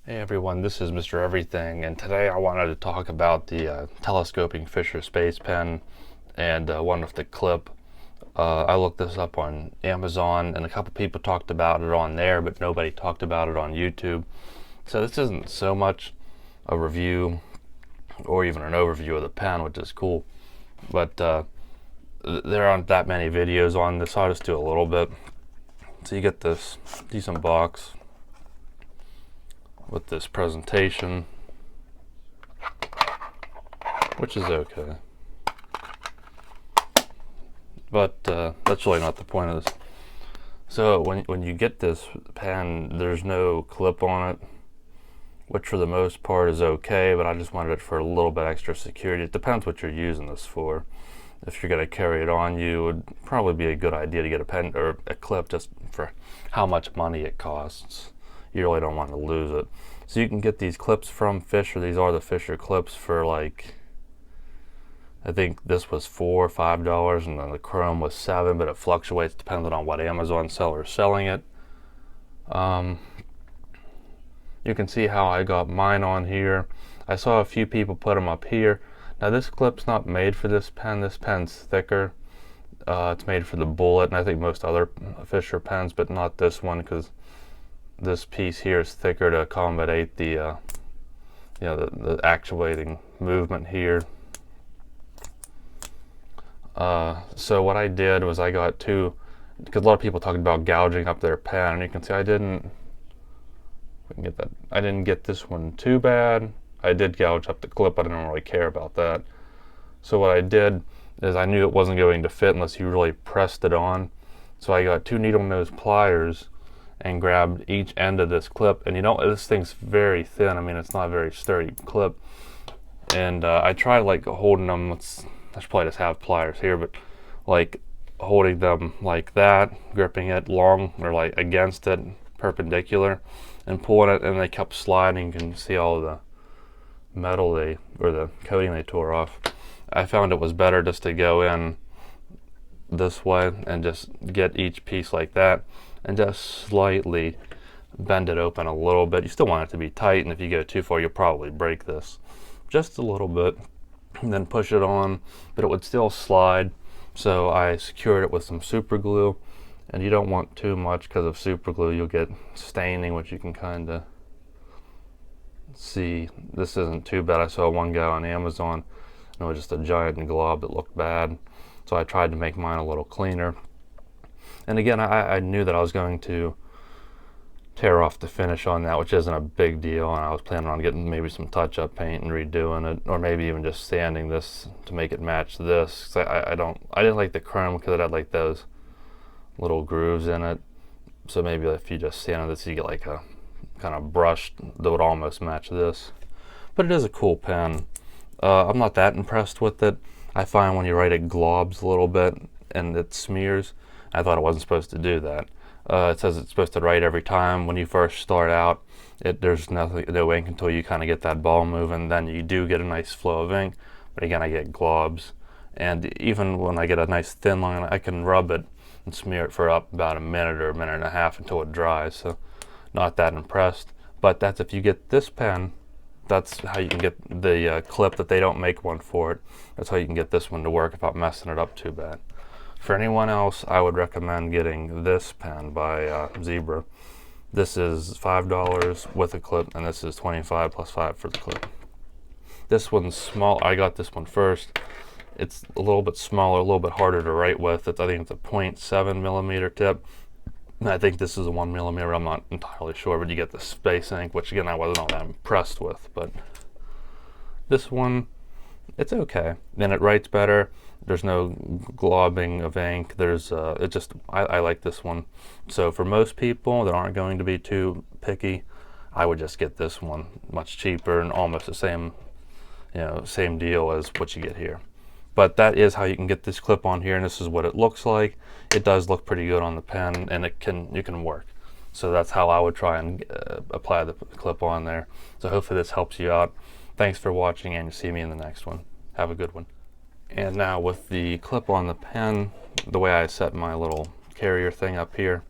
Hey everyone, this is Mr. Everything, and today I wanted to talk about the telescoping Fisher Space Pen and one with the clip. I looked this up on Amazon, and a couple people talked about it on there, but nobody talked about it on YouTube. So this isn't so much a review or even an overview of the pen, which is cool, but there aren't that many videos on this, so I'll just do a little bit. So you get this decent box with this presentation, which is okay, but that's really not the point of this. So when you get this pen, there's no clip on it, which for the most part is okay, but I just wanted it for a little bit extra security. It depends what you're using this for. If you're going to carry it on you, it would probably be a good idea to get a pen or a clip just for how much money it costs. You really don't want to lose it. So you can get these clips from Fisher. These are the Fisher clips for, like, I think this was $4 or $5, and then the Chrome was $7, but it fluctuates depending on what Amazon seller is selling it. You can see how I got mine on here. I saw a few people put them up here. Now this clip's not made for this pen. This pen's thicker. It's made for the Bullet, and I think most other Fisher pens, but not this one, because this piece here is thicker to accommodate the the actuating movement here. So what I did was I got two, because a lot of people talking about gouging up their pen, and you can see I didn't get this one too bad. I did gouge up the clip, but I didn't really care about that. So what I did is I knew it wasn't going to fit unless you really pressed it on. So I got two needle nose pliers and grabbed each end of this clip, and this thing's very thin. I mean, it's not a very sturdy clip, and I tried like holding them. I should probably just have pliers here, but like holding them like that, gripping it long or like against it perpendicular and pulling it, and they kept sliding. You can see all the metal or the coating they tore off. I found it was better just to go in this way and just get each piece like that and just slightly bend it open a little bit. You still want it to be tight, and if you go too far you'll probably break this just a little bit, and then push it on, but it would still slide. So I secured it with some super glue, and you don't want too much, because of super glue you'll get staining, which you can kind of see. This isn't too bad. I saw one guy on Amazon and it was just a giant glob that looked bad, so I tried to make mine a little cleaner. And again, I knew that I was going to tear off the finish on that, which isn't a big deal, and I was planning on getting maybe some touch-up paint and redoing it, or maybe even just sanding this to make it match this. I didn't like the Chrome because it had like those little grooves in it, so maybe if you just sanded this you get like a kind of brushed that would almost match this. But it is a cool pen. I'm not that impressed with it. I find when you write it globs a little bit and it smears. I thought it wasn't supposed to do that. It says it's supposed to write every time. When you first start out, there's no ink until you kind of get that ball moving. Then you do get a nice flow of ink, but again, I get globs. And even when I get a nice thin line, I can rub it and smear it for about a minute or a minute and a half until it dries. So not that impressed. But that's if you get this pen. That's how you can get the clip that they don't make one for it. That's how you can get this one to work without messing it up too bad. For anyone else, I would recommend getting this pen by Zebra. This is $5 with a clip, and this is $25 plus $5 for the clip. This one's small. I got this one first. It's a little bit smaller, a little bit harder to write with. I think it's a 0.7 millimeter tip. I think this is a 1 millimeter. I'm not entirely sure, but you get the space ink, which again I wasn't all that impressed with. But this one, it's okay, and it writes better. There's no globbing of ink. I like this one. So for most people that aren't going to be too picky, I would just get this one. Much cheaper and almost the same deal as what you get here. But that is how you can get this clip on here, and this is what it looks like. It does look pretty good on the pen, and you can work. So that's how I would try and apply the clip on there. So hopefully this helps you out. Thanks for watching, and see me in the next one. Have a good one. And now with the clip on the pen, the way I set my little carrier thing up here,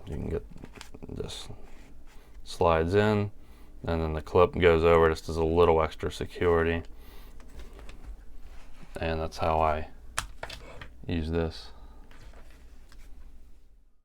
you can get this slides in, and then the clip goes over just as a little extra security. And that's how I use this.